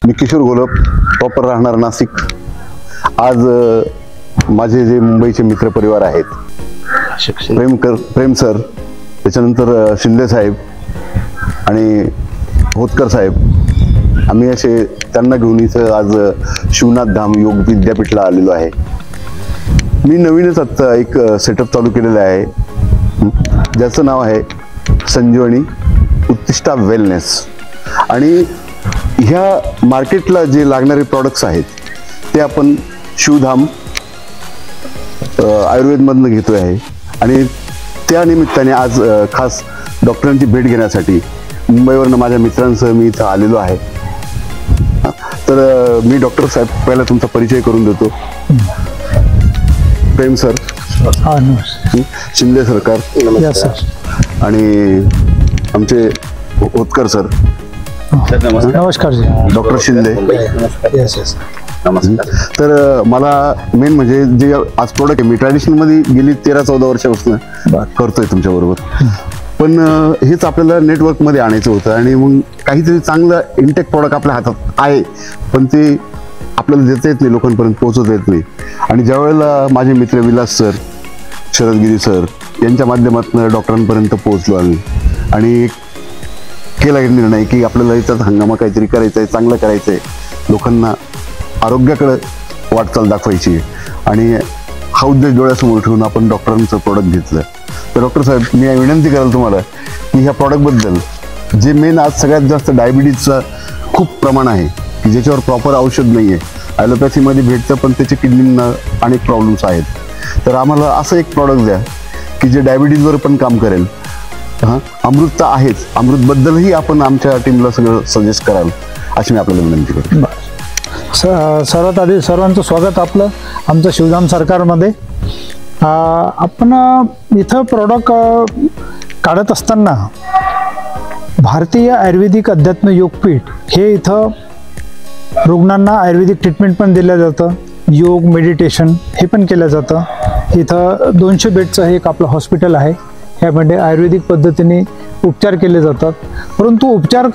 मी Kishore Golap, proper राहणार नाशिक. आज माझे जे मुंबईचे मित्रपरिवार आहेत, प्रेम सर, त्याच्यानंतर शिंदे साहेब आणि होतकर साहेब, आम्ही असे त्यांना घेऊन इथं आज शिवनाथ धाम योग विद्यापीठला आलेलो आहे. मी नवीनच आत्ता एक सेटअप चालू केलेलं आहे, ज्याचं नाव आहे संजीवनी उत्तिष्ठा वेलनेस. आणि ह्या मार्केटला जे लागणारे प्रॉडक्ट्स आहेत ते आपण शिवधाम आयुर्वेदमधनं घेतो आहे. आणि त्या निमित्ताने आज खास डॉक्टरांची भेट घेण्यासाठी मुंबईवरनं माझ्या मित्रांसह मी इथं आलेलो आहे. तर मी डॉक्टर साहेब पहिला तुमचा परिचय करून देतो. प्रेम सर, शिंदे सरकार आणि आमचे होतकर सर. नमस्कार. डॉक्टर शिंदे. तर मला मेन म्हणजे जे आज प्रोडक्ट आहे, मी ट्रॅडिशनल मध्ये गेली 13-14 वर्षापासून करतोय तुमच्या बरोबर. पण हेच आपल्याला नेटवर्क मध्ये आणायचं होतं आणि मग काहीतरी चांगलं इंटेक प्रॉडक्ट आपल्या हातात आहे, पण ते आपल्याला देता येत नाही, लोकांपर्यंत पोहोचवता येत नाही. आणि ज्या वेळेला माझे मित्र विलास सर, शरदगिरी सर यांच्या माध्यमातून डॉक्टरांपर्यंत पोहोचलो आम्ही आणि केला निर्णय की आपल्याला याचाच हंगामा काहीतरी करायचा आहे, चांगलं करायचं आहे, लोकांना आरोग्याकडे वाटचाल दाखवायची आहे. आणि हा उद्देश डोळ्यासमोर ठेवून आपण डॉक्टरांचं प्रोडक्ट घेतलं. तर डॉक्टर साहेब, मी विनंती कराल तुम्हाला की ह्या प्रॉडक्टबद्दल, जे मेन आज सगळ्यात जास्त डायबिटीजचं खूप प्रमाण आहे की ज्याच्यावर प्रॉपर औषध नाही आहे, ॲलोपॅथीमध्ये भेटतं पण त्याचे किडनींना अनेक प्रॉब्लेम्स आहेत. तर आम्हाला असं एक प्रॉडक्ट द्या की जे डायबिटीजवर पण काम करेल. अमृत तर आहेच, अमृतबद्दलही आपण आमच्या टीमला सगळं सजेस्ट कराल अशी मी आपल्याला विनंती करतो. सर्वात आधी सर्वांचं स्वागत आपलं आमचं शिवधाम सरकारमध्ये. आपण इथं प्रॉडक्ट काढत असताना भारतीय आयुर्वेदिक अध्यात्म योगपीठ हे इथं रुग्णांना आयुर्वेदिक ट्रीटमेंट पण दिलं जातं, योग मेडिटेशन हे पण केलं जातं. इथं 200 बेडचं हे एक आपलं हॉस्पिटल आहे. ह्यामध्ये आयुर्वेदिक पद्धतीने उपचार केले जातात. परंतु उपचार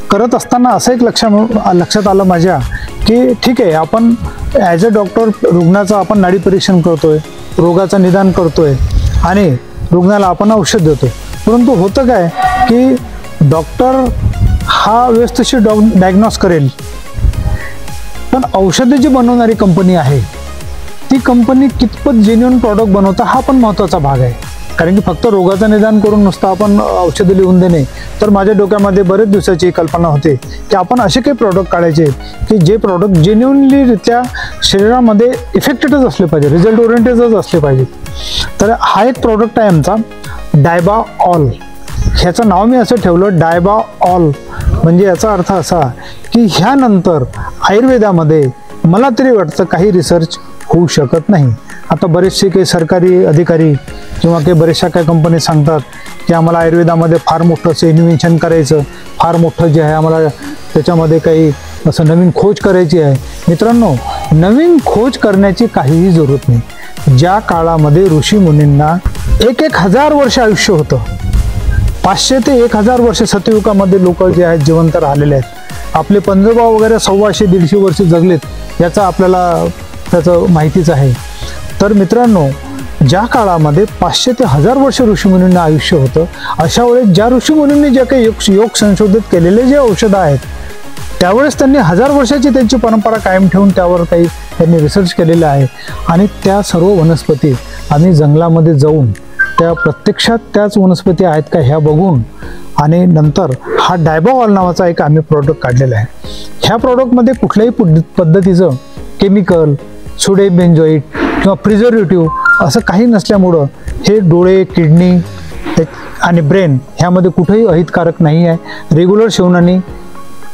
करत असताना असं एक लक्षात आलं माझ्या की ठीक आहे, आपण ॲज अ डॉक्टर रुग्णाचं आपण नाडी परीक्षण करतोय, रोगाचं निदान करतोय आणि रुग्णाला आपण औषध देतो. परंतु होतं काय की डॉक्टर हा व्यवस्थित डायग्नोस करेल, पण औषधं जी बनवणारी कंपनी आहे ती कंपनी कितपत जेन्युइन प्रॉडक्ट बनवता हा पण महत्त्वाचा भाग आहे. कारण की फक्त रोगाचं निदान करून नुसतं आपण औषधं लिहून देणे, तर माझ्या डोक्यामध्ये बरेच दिवसाची कल्पना होते की आपण असे काही प्रॉडक्ट काढायचे की जे प्रॉडक्ट जेन्युइनलीरित्या शरीरामध्ये इफेक्टेडच असले पाहिजे, रिझल्ट ओरिएंटेडच असले पाहिजे. तर हा एक प्रॉडक्ट आहे आमचा डायबा ऑल. ह्याचं नाव मी असं ठेवलं डायबा ऑल, म्हणजे याचा अर्थ असा की ह्यानंतर आयुर्वेदामध्ये मला तरी वाटतं काही रिसर्च होऊ शकत नाही. आता बरेचसे काही सरकारी अधिकारी किंवा काही बऱ्याचशा काही कंपनी सांगतात की आम्हाला आयुर्वेदामध्ये फार मोठं असं इन्व्हेन्शन करायचं, फार मोठं जे आहे आम्हाला त्याच्यामध्ये काही असं नवीन खोज करायची आहे. मित्रांनो, नवीन खोज करण्याची काहीही जरूरत नाही. ज्या काळामध्ये ऋषीमुनींना 1,000 वर्ष आयुष्य होतं, 500 ते 1,000 वर्ष सतयुगामध्ये लोक जे आहेत जिवंत राहिलेले आहेत. आपले पंजोबा वगैरे 100-150 वर्ष जगलेत, याचं आपल्याला त्याचं माहितीच आहे. तर मित्रांनो, ज्या काळामध्ये 500 ते 1000 वर्ष ऋषीमुनींना आयुष्य होतं, अशा वेळेस ज्या ऋषीमुनींनी जे काही योग संशोधित केलेले जे औषधं आहेत, त्यावेळेस त्यांनी 1000 वर्षाची त्यांची परंपरा कायम ठेवून त्यावर काही त्यांनी रिसर्च केलेलं आहे. आणि त्या सर्व वनस्पती आम्ही जंगलामध्ये जाऊन त्या प्रत्यक्षात त्याच वनस्पती आहेत का ह्या बघून आणि नंतर हा डायबा ऑल नावाचा एक आम्ही प्रॉडक्ट काढलेला आहे. ह्या प्रॉडक्टमध्ये कुठल्याही पद्धतीचं केमिकल, सोडियम बेंझोएट किंवा प्रिझर्वेटिव्ह असं काही नसल्यामुळं हे डोळे, किडनी आणि ब्रेन ह्यामध्ये कुठेही अहितकारक नाही आहे. रेग्युलर सेवनाने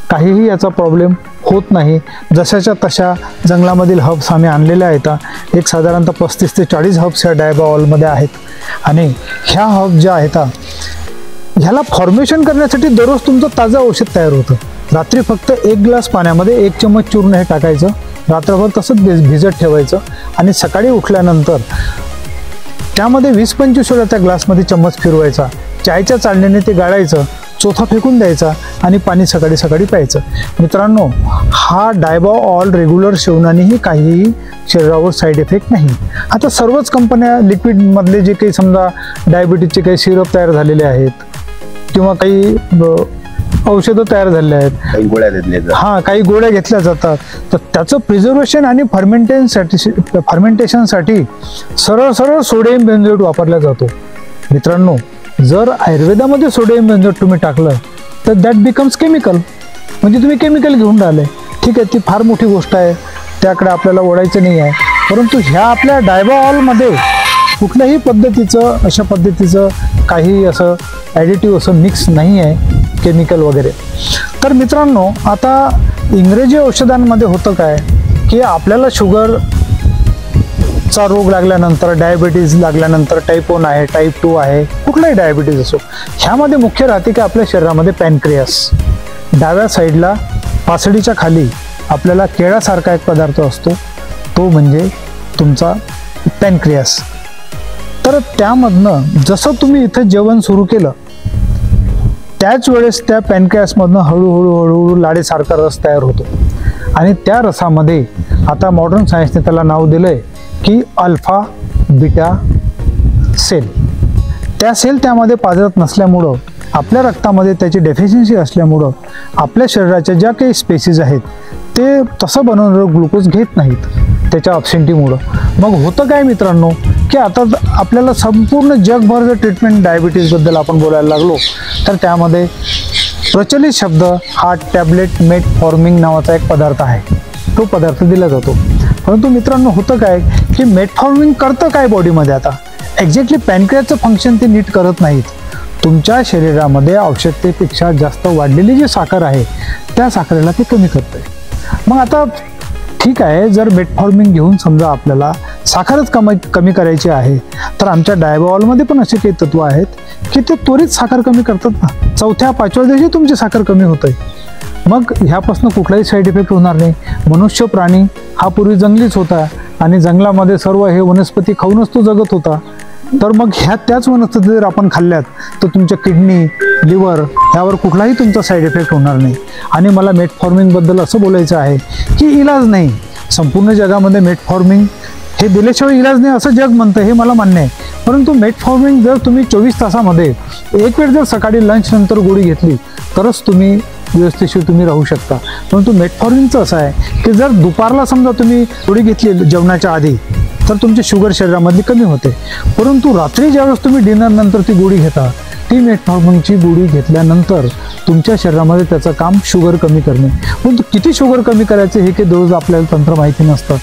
काहीही याचा प्रॉब्लेम होत नाही. जशाच्या तशा जंगलामधील हब्स आम्ही आणलेले आहेत. एक साधारणतः 35 ते 40 हब्स ह्या डायबा ऑलमध्ये आहेत. आणि ह्या हब ज्या आहेत ह्याला फॉर्मेशन करण्यासाठी दररोज तुमचं ताजं औषध तयार होतं. रात्री फक्त 1 ग्लास पाण्यामध्ये 1 चम्मच चूर्ण हे टाकायचं, रात्रभर तसंच भिजत ठेवायचं आणि सकाळी उठल्यानंतर त्यामध्ये 20-25 वेळा त्या ग्लासमध्ये चम्मच फिरवायचा. चायच्या चाळणीने ते गाळायचं चोथा फेकून द्यायचा आणि पाणी सकाळी सकाळी प्यायचं. मित्रांनो, हा डायबा ऑल रेग्युलर सेवनानेही काहीही शरीरावर साईड इफेक्ट नाही. आता सर्वच कंपन्या लिक्विडमधले जे काही समजा डायबिटीजचे काही सिरप तयार झालेले आहेत किंवा काही औषधं तयार झालेले आहेत, काही गोळ्या घेतल्या जातात. काही गोळ्या घेतल्या जातात, तर त्याचं प्रिझर्वेशन आणि फर्मेंटेशनसाठी सरळ सरळ सोडियम बेन्झोएट वापरला जातो. मित्रांनो, जर आयुर्वेदामध्ये सोडियम बेन्झोएट तुम्ही टाकलं तर दॅट बिकम्स केमिकल, म्हणजे तुम्ही केमिकल घेऊन राहिले. ठीक आहे, ती फार मोठी गोष्ट आहे, त्याकडे आपल्याला ओढायचं नाही आहे. परंतु ह्या आपल्या डायबा ऑलमध्ये कुठल्याही पद्धतीचं अशा पद्धतीचं काही असं ॲडिटिव्ह असं मिक्स नाही आहे, केमिकल वगैरे. तर मित्रांनो, आता इंग्रजी औषधांमध्ये होतं काय की आपल्याला शुगरचा रोग लागल्यानंतर, डायबिटीज लागल्यानंतर, टाईप 1 आहे, टाईप 2 आहे, कुठलाही डायबिटीज असो, ह्यामध्ये मुख्य राहते की आपल्या शरीरामध्ये पॅनक्रियास, डाव्या साईडला पासडीच्या खाली आपल्याला केळासारखा एक पदार्थ असतो, तो म्हणजे तुमचा पॅनक्रियास. तर त्यामधनं जसं तुम्ही इथं जेवण सुरू केलं त्याच वेळेस त्या पॅनक्रियासमधनं हळूहळू हळूहळू लाडेसारखा रस तयार होतो आणि त्या रसामध्ये आता मॉडर्न सायन्सने त्याला नाव दिलंय की अल्फा बीटा सेल. त्या सेल त्यामध्ये पाजरत नसल्यामुळं, आपल्या रक्तामध्ये त्याची डेफिशियन्सी असल्यामुळं आपल्या शरीराच्या ज्या काही स्पेसीज आहेत ते तसं बनवणारं ग्लुकोज घेत नाहीत त्याच्या अब्सेंटीमुळं. मग होतं काय मित्रांनो की आता आपल्याला संपूर्ण जगभर जर ट्रीटमेंट डायबिटीजबद्दल आपण बोलायला लागलो तर त्यामध्ये प्रचलित शब्द हा टॅबलेट मेटफॉर्मिन नावाचा एक पदार्थ आहे, तो पदार्थ दिला जातो. परंतु मित्रांनो, होतं काय की मेटफॉर्मिन करतं काय बॉडीमध्ये? आता एक्झॅक्टली पॅनक्रियाचं फंक्शन ते नीट करत नाहीत. तुमच्या शरीरामध्ये आवश्यकतेपेक्षा जास्त वाढलेली जी साखर आहे त्या साखरेला ते कमी करतंय. मग आता ठीक आहे, जर मेटफॉर्मिन घेऊन समजा आपल्याला साखरच कमी करायची आहे तर आमच्या डायबा ऑलमध्ये पण असे काही तत्व आहेत की ते त्वरित साखर कमी करतात ना. 4थ्या-5व्या दिवशी तुमची साखर कमी होते. मग ह्यापासून कुठलाही साईड इफेक्ट होणार नाही. मनुष्य प्राणी हा पूर्वी जंगलीच होता आणि जंगलामध्ये सर्व हे वनस्पती खाऊनच तो जगत होता. तर मग ह्या त्याच वनस्पती जर आपण खाल्ल्यात तर तुमच्या किडनी, लिव्हर ह्यावर कुठलाही तुमचा साईड इफेक्ट होणार नाही. आणि मला मेटफॉर्मिनबद्दल असं बोलायचं आहे की इलाज नाही, संपूर्ण जगामध्ये मेटफॉर्मिन हे दिल्याशिवाय इलाज नाही असं जग म्हणतं, हे मला मान्य आहे. परंतु मेटफॉर्मिन जर तुम्ही 24 तासामध्ये एक वेळ जर सकाळी लंच नंतर गोळी घेतली तरच तुम्ही व्यवस्थिशीर तुम्ही राहू शकता. परंतु मेटफॉर्मिनचं असं आहे की जर दुपारला समजा तुम्ही गोळी घेतली जेवणाच्या आधी तर तुमची शुगर शरीरामधली कमी होते. परंतु रात्री ज्यावेळेस तुम्ही डिनर नंतर ती गोळी घेता, ती मेटफॉर्मिनची गोळी घेतल्यानंतर तुमच्या शरीरामध्ये त्याचं काम शुगर कमी करणे. परंतु किती शुगर कमी करायचे हे काही दररोज आपल्याला तंत्र माहिती नसतं.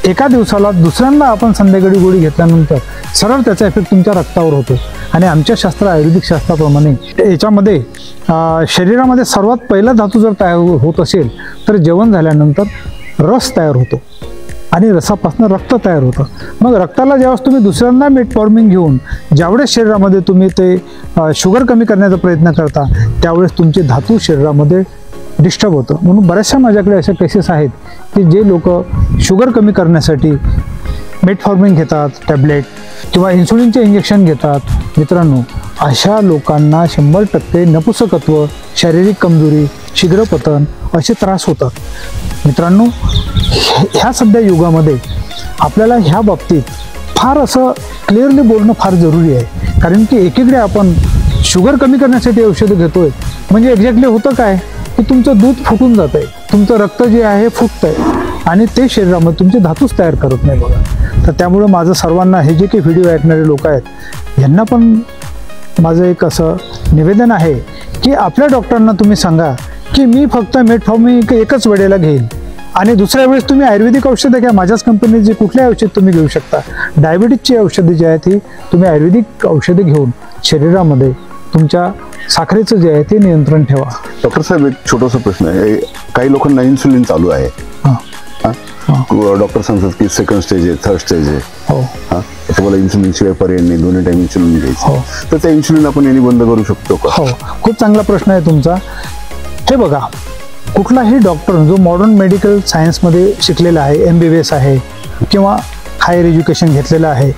एका दिवसाला दुसऱ्यांदा आपण संध्याकाळी गोळी घेतल्यानंतर सरळ त्याचा इफेक्ट तुमच्या रक्तावर होतो. आणि आमच्या शास्त्र, आयुर्वेदिक शास्त्राप्रमाणे याच्यामध्ये शरीरामध्ये सर्वात पहिला धातू जर तयार होत असेल तर जेवण झाल्यानंतर रस तयार होतो आणि रसापासून रक्त तयार होतं. मग रक्ताला ज्यावेळेस तुम्ही दुसऱ्यांदा मेटफॉर्मिन घेऊन ज्यावेळेस शरीरामध्ये तुम्ही ते शुगर कमी करण्याचा प्रयत्न करता त्यावेळेस तुमचे धातू शरीरामध्ये डिस्टर्ब होतं. म्हणून बऱ्याचशा माझ्याकडे अशा केसेस आहेत की जे लोक शुगर कमी करण्यासाठी मेटफॉर्मिन घेतात टॅबलेट किंवा इन्सुलिनचे इंजेक्शन घेतात. मित्रांनो, अशा लोकांना 100% नपुसकत्व, शारीरिक कमजोरी, शीघ्रपतन असे त्रास होतात. मित्रांनो, ह्या सध्या युगामध्ये आपल्याला ह्या बाबतीत फार असं क्लिअरली बोलणं फार जरुरी आहे. कारण की एकीकडे आपण शुगर कमी करण्यासाठी औषधं घेतोय, म्हणजे एक्झॅक्टली होतं काय की तुमचं दूध फुटून जात आहे, तुमचं रक्त जे आहे फुटतंय आणि ते शरीरामध्ये तुमचे धातूच तयार करत नाही बघा. तर त्यामुळे माझं सर्वांना, हे जे काही व्हिडिओ ऐकणारे लोक आहेत यांना पण माझं एक असं निवेदन आहे की आपल्या डॉक्टरांना तुम्ही सांगा की मी फक्त मेटफॉर्मिन एकच वेळेला घेईल आणि दुसऱ्या वेळेस तुम्ही आयुर्वेदिक औषधं घ्या. माझ्याच कंपनीचे कुठल्याही औषध तुम्ही घेऊ शकता. डायबिटीजची औषधं जी आहेत ती तुम्ही आयुर्वेदिक औषधं घेऊन शरीरामध्ये तुमच्या साखरेचं जे आहे ते नियंत्रण ठेवा. डॉक्टर साहेब, एक छोटासा प्रश्न आहे. काही लोकांना इन्सुलिन चालू आहे, डॉक्टर सांगतात की सेकंड स्टेज आहे, थर्ड स्टेज आहे, हो, तुम्हाला इन्सुलिन शिवाय पर्याय नाही, दोन्ही टाइम इन्सुलिन घ्यायचं, तर त्या इन्सुलिन आपण यांनी बंद करू शकतो का? हो, खूप चांगला प्रश्न आहे तुमचा. हे बघा, कुठलाही डॉक्टर जो मॉडर्न मेडिकल सायन्समध्ये शिकलेला आहे, MBBS आहे किंवा हायर एज्युकेशन घेतलेलं आहे,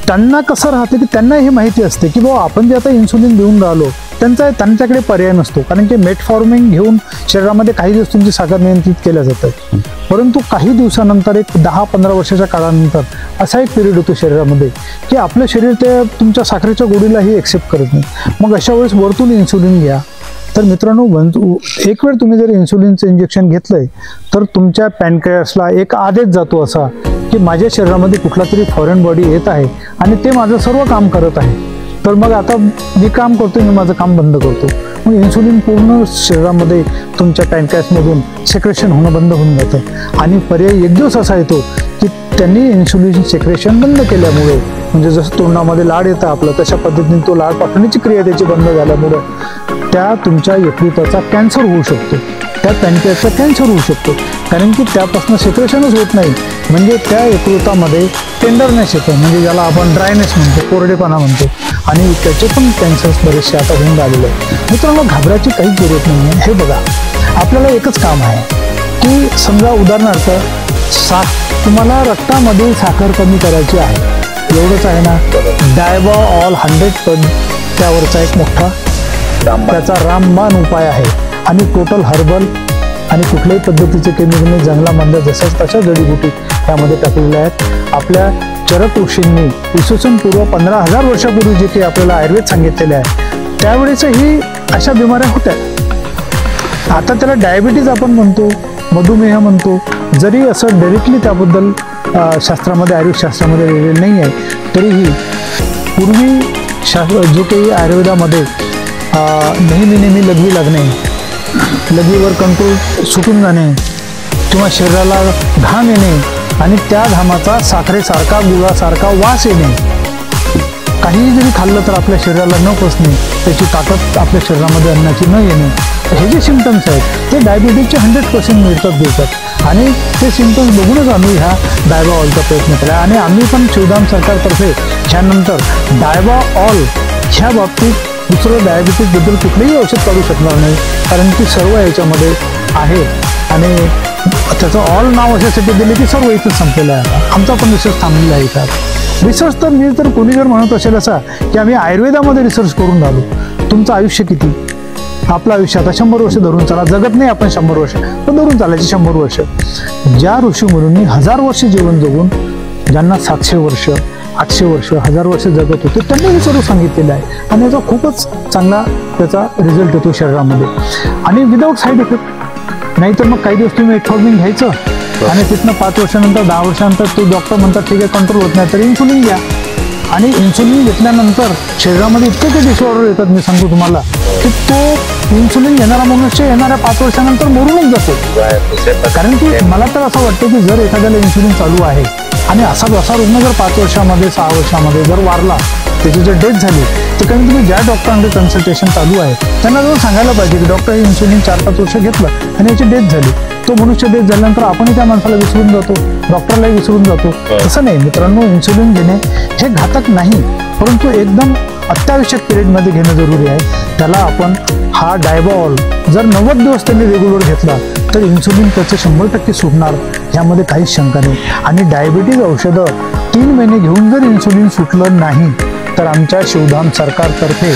त्यांना कसं राहतं की त्यांना हे माहिती असते की बाबा आपण जे आता इन्सुलिन देऊन राहिलो त्यांच्याकडे पर्याय नसतो, कारण की मेटफॉर्मिन घेऊन शरीरामध्ये काही दिवस तुमची साखर नियंत्रित केल्या जातात, परंतु काही दिवसानंतर एक 10-15 वर्षाच्या काळानंतर असा एक पिरियड होतो शरीरामध्ये की आपलं शरीर ते तुमच्या साखरेच्या गोडीलाही एक्सेप्ट करत नाही. मग अशा वेळेस वरतून इन्सुलिन घ्या. तर मित्रांनो, एक वेळ तुम्ही जर इन्सुलिनचं इंजेक्शन घेतलंय तर तुमच्या पॅनक्रियासला एक आदेश जातो असा की माझ्या शरीरामध्ये कुठला तरी फॉरेन बॉडी येत आहे आणि ते माझं सर्व काम करत आहे. तर मग आता मी काम करतो, मी माझं काम बंद करतो. मग इन्सुलिन पूर्ण शरीरामध्ये तुमच्या पॅनक्रियासमधून सेक्रेशन होणं बंद होऊन जातं आणि पर्याय एक दिवस असा येतो की त्यांनी इन्सुलिन सेक्रेशन बंद केल्यामुळे, म्हणजे जसं तोंडामध्ये लाळ येतं आपलं तशा पद्धतीने तो लाळ पाठवण्याची क्रिया त्याची बंद झाल्यामुळं त्या तुमच्या यकृताचा कॅन्सर होऊ शकतो, त्या पॅनक्रियाचा कॅन्सर होऊ शकतो, कारण की त्यापासून सेक्रेशनच होत नाही. म्हणजे त्या यकृतामध्ये टेंडरनेस येतं, म्हणजे ज्याला आपण ड्रायनेस म्हणतो, कोरडेपणा म्हणतो, आणि त्याचे पण कॅन्सर्स बरेचसे आता होऊन राहिलेले आहेत. मित्रांनो, घाबरायची काहीच जरूरत नाही आहे. हे बघा, आपल्याला एकच काम आहे की समजा उदाहरणार्थ तुम्हाला रक्तामधील साखर कमी करायची आहे, एवढंच आहे ना. डायबॉल 100 त्यावरचा एक मोठा त्याचा रामबाण उपाय आहे आणि टोटल हर्बल आणि कुठल्याही पद्धतीचे केमिकल जंगलामधल्या जशाच तशा जडीबुटी त्यामध्ये टाकलेल्या आहेत. आपल्या चरक ऋषींनी इसवी पूर्व 15,000 वर्षापूर्वी जे काही आपल्याला आयुर्वेद सांगितलेले आहे त्यावेळेसही अशा बिमाऱ्या होत्या. आता त्याला डायबिटीज आपण म्हणतो, मधुमेह म्हणतो, जरी असं डायरेक्टली त्याबद्दल शास्त्रामध्ये आयुर्वेद शास्त्रामध्ये लिहिलेलं नाही आहे, तरीही पूर्वी जो काही आयुर्वेदामध्ये नेहमी लघवी लागणे, लघवीवर कंट्रोल सुटून जाणे किंवा शरीराला घाम येणे आणि त्या घामाचा साखरेसारखा गुळासारखा वास येणे, काहीही जरी खाल्लं तर आपल्या शरीराला न पचणे, त्याची ताकद आपल्या शरीरामध्ये अन्नाची न येणे, हे जे सिम्पटम्स आहेत ते डायबिटीजचे 100% मिळतात दिवसात. आणि ते सिम्पटम्स बघूनच आम्ही ह्या डायबा ऑइलचा प्रयत्न केला आणि आम्ही पण शिवधाम सरकारतर्फे ह्यानंतर डायबा ऑइल ह्या बाबतीत दुसरं डायबिटीजबद्दल कुठलंही औषध काढू शकणार नाही, कारण की सर्व याच्यामध्ये आहे. आणि त्याचं ऑल नाव अशासाठी दिले की सर्व इथंच संपलेलं आहे. आमचा पण रिसर्च थांबलेला आहे इथं. रिसर्च तर मी तर कोणी जर म्हणत असेल असा की आम्ही आयुर्वेदामध्ये रिसर्च करून राहिलो, तुमचं आयुष्य किती? आपलं आयुष्य आता 100 वर्ष धरून चाला, जगत नाही आपण 100 वर्ष, पण धरून चालायचे 100 वर्ष. ज्या ऋषीमुनींनी 1000 वर्ष जीवन जगून, ज्यांना 700 वर्ष 800 वर्ष 1000 वर्ष जगत होते, त्यांनी हे सर्व सांगितलेलं आहे आणि याचा खूपच चांगला त्याचा रिझल्ट येतो शरीरामध्ये आणि विदाऊट साईड इफेक्ट. नाहीतर मग काही दिवस तुम्ही मेटफॉर्मिन घ्यायचं आणि तिथनं 5 वर्षानंतर 10 वर्षानंतर तो डॉक्टर म्हणतात ठीक आहे कंट्रोल होत नाही तर इन्सुलिन घ्या. आणि इन्सुलिन घेतल्यानंतर शरीरामध्ये इतके काही डिसऑर्डर येतात, मी सांगतो तुम्हाला, की तो इन्सुलिन घेणारा मनुष्य येणाऱ्या 5 वर्षानंतर मरूनच जातो. कारण की मला तर असं वाटतं की जर एखाद्याला इन्सुलिन चालू आहे आणि असा रुग्ण जर 5 वर्षामध्ये 6 वर्षामध्ये जर वारला, त्याची जर डेथ झाली, तर कमीत कमी ज्या डॉक्टरांकडे कन्सल्टेशन चालू आहे त्यांना जर सांगायला पाहिजे की डॉक्टर हे इन्सुलिन 4-5 वर्ष घेतलं आणि याची डेथ झाली. तो मनुष्य डेथ झाल्यानंतर आपणही त्या माणसाला विसरून जातो, डॉक्टरलाही विसरून जातो. तसं नाही मित्रांनो, इन्सुलिन घेणे हे घातक नाही, परंतु एकदम अत्यावश्यक पिरियडमध्ये घेणं जरुरी आहे. त्याला आपण हा डायबॉल जर 90 दिवस त्यांनी रेग्युलर घेतला तर इन्सुलिन त्याचं 100% सुटणार, ह्यामध्ये काहीच शंका नाही. आणि डायबिटीज औषधं 3 महिने घेऊन जर इन्सुलिन सुटलं नाही तर आमच्या शिवधाम सरकारतर्फे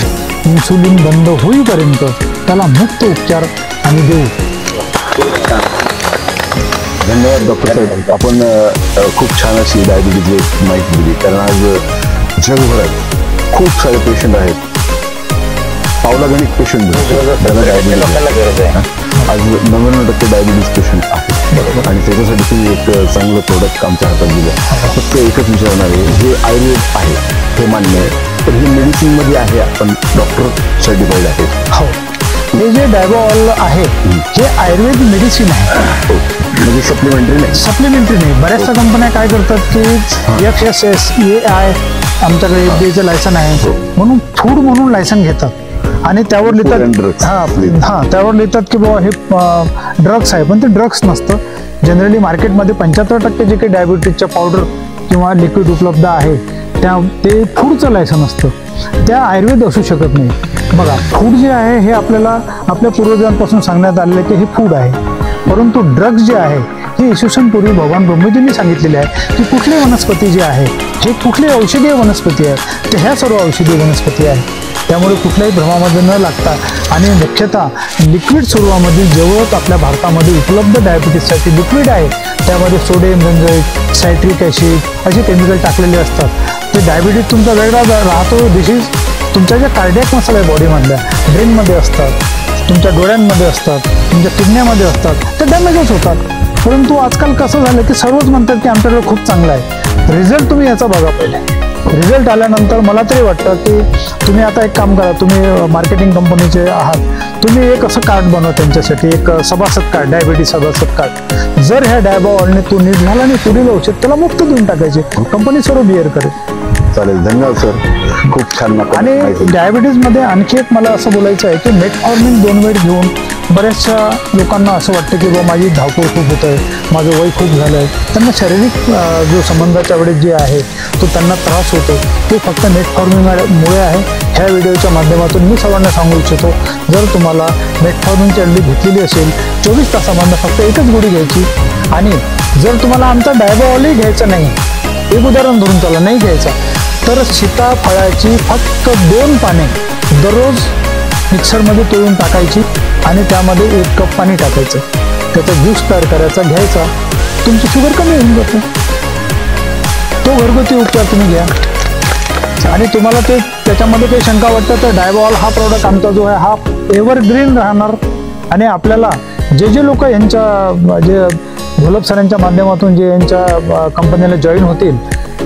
इन्सुलिन बंद होईपर्यंत त्याला मुक्त उपचार आम्ही देऊ. धन्यवाद डॉक्टर साहेब, आपण खूप छान अशी डायबिटीजची माहिती दिली. कारण आज जगभरात खूप सारे पेशंट आहेत, पावलागणिक पेशंट त्यांना डायबिटीज, आज 99% डायबिटीज पेशंट आहेत आणि त्याच्यासाठी तुम्ही एक चांगलं प्रोडक्ट आमच्या हातात दिलं. फक्त एकच विचारणार आहे, हे आयुर्वेद आहे हे मान्य आहे, तर हे मेडिसिनमध्ये आहे, आपण डॉक्टर सर्टिफाईड आहे. हो, हे जे डायबॉल आहे हे आयुर्वेद मेडिसिन आहे, म्हणजे सप्लिमेंटरी नाही. सप्लिमेंटरी नाही. बऱ्याचशा कंपन्या काय करतात की FSSAI आमच्याकडे FDAचं लायसन आहे म्हणून फूड म्हणून लायसन घेतात आणि त्यावर लिहितात त्यावर लिहितात की बाबा हे ड्रग्स आहे, पण ते ड्रग्स नसतं. जनरली मार्केटमध्ये 75% जे काही डायबिटीजच्या पावडर किंवा लिक्विड उपलब्ध आहे ते फूडचं लायसन असतं, त्या आयुर्वेद असू शकत नाही. बघा, फूड जे आहे हे आपल्याला आपल्या पूर्वजांपासून सांगण्यात आलेलं आहे की हे फूड आहे, परंतु ड्रग्स जे आहे ही इसवीसनपूर्वी भगवान ब्रह्मजींनी सांगितलेले आहे की कुठली वनस्पती जी आहे, हे कुठली औषधीय वनस्पती आहे, तर ह्या सर्व औषधीय वनस्पती आहे. त्यामुळे कुठल्याही भ्रमामध्ये न लागता आणि मुख्यतः लिक्विड स्वरूपामध्ये जेवढं आपल्या भारतामध्ये उपलब्ध डायबिटीससाठी लिक्विड आहे, त्यामध्ये सोडियम बेंझोएट, सायट्रिक ॲसिड असे केमिकल टाकलेले असतात. ते डायबिटीस तुमचा वेगळा राहतो. डिसीज तुमच्या ज्या कार्डियक मसल आहे बॉडीमधल्या, ब्रेनमध्ये असतात, तुमच्या डोळ्यांमध्ये असतात, तुमच्या किडन्यामध्ये असतात, ते डॅमेजच होतात. परंतु आजकाल कसं झालं की सर्वच म्हणतात की आमच्याकडे खूप चांगला आहे. रिझल्ट तुम्ही याचा बघा पहिले. रिझल्ट आल्यानंतर मला तरी वाटतं की तुम्ही आता एक काम करा, तुम्ही मार्केटिंग कंपनीचे आहात, तुम्ही एक असं कार्ड बनवा त्यांच्यासाठी, एक सभासद कार्ड, डायबिटीस सभासद कार्ड. जर ह्या डायबाऑलने तो नीट झाला आणि पुढील औषध त्याला मुक्त देऊन टाकायचे, कंपनी सर्व बिअर करेल. चालेल, धन्यवाद सर, खूप छान. आणि डायबिटीजमध्ये आणखी एक मला असं बोलायचं आहे की मेटफॉर्मिन 2 वेळ घेऊन बऱ्याचशा लोकांना असं वाटतं की बाबा माझी धावपळ खूप होत आहे, माझं वय खूप झालं आहे, त्यांना शारीरिक जो संबंधाच्या वेळेस जे आहे तो त्यांना त्रास होतो, ते फक्त मेटफॉर्मिनमुळे आहे. ह्या व्हिडिओच्या माध्यमातून मी सर्वांना सांगू इच्छितो, जर तुम्हाला मेटफॉर्मिनची अंडी घेतलेली असेल 24 तासामधनं फक्त एकच गोळी घ्यायची. आणि जर तुम्हाला आमचा डायबाऑलही घ्यायचा नाही, एक उदाहरण धरून चला, नाही घ्यायचा, तर सीताफळाची फक्त 2 पाने दररोज मिक्सरमध्ये तोडून टाकायची आणि त्यामध्ये 1 कप पाणी टाकायचं, त्याचा ज्यूस तयार करायचा, घ्यायचा, तुमची शुगर कमी होऊन जाते. तो घरगुती उपचार तुम्ही घ्या. आणि तुम्हाला ते त्याच्यामध्ये काही शंका वाटतं तर डायबाऑल हा प्रॉडक्ट आमचा जो आहे हा एव्हरग्रीन राहणार. आणि आपल्याला जे लोक यांच्या जे घोलप सरांच्या माध्यमातून जे यांच्या कंपनीला जॉईन होतील,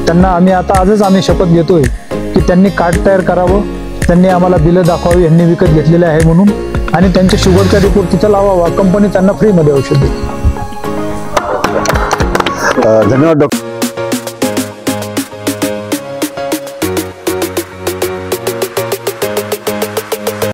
त्यांना आजच आम्ही शपथ घेतोय की त्यांनी कार्ड तयार करावं, त्यांनी आम्हाला बिलं दाखवावी यांनी विकत घेतलेले आहे म्हणून, आणि त्यांच्या शुगरचा रिपोर्ट तिथं लावावा, कंपनी त्यांना फ्रीमध्ये औषध देईल. धन्यवाद डॉक्टर.